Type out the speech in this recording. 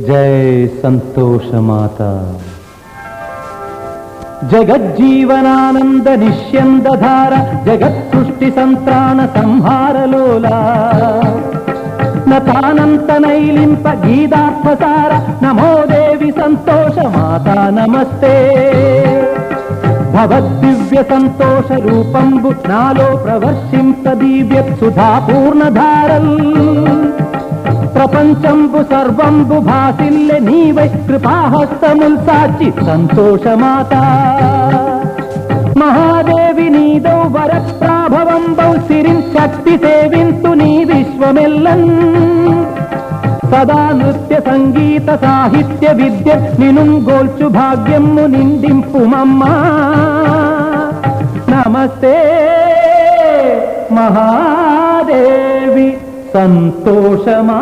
జై సంతోషమాత. జగజ్జీవనానంద నిష్యందధార జగత్ సృష్టి సంత్రాణ సంహారలోలా నతానంత నైలింప గీతాత్మసార నమో దేవి సంతోషమాత నమస్తే. భవద్దివ్య సంతోష రూపంబు నాలో ప్రవర్షింప దివ్యత్ సుధాపూర్ణధారల్ ప్రపంచంబు సర్వంబు భాసిల్లె నీవై కృపాహస్తముల్ సాచి సంతోషమాత. మహాదేవి నీదౌ వరప్రాభవంబౌ సిరిన్ శక్తి సేవింతు నీ విశ్వమెల్లన్ సదా నృత్య సంగీత సాహిత్య విద్య నినుగోల్చు భాగ్యము నిండింపుమమ్మా. నమస్తే మహాదేవి సంతోషమా.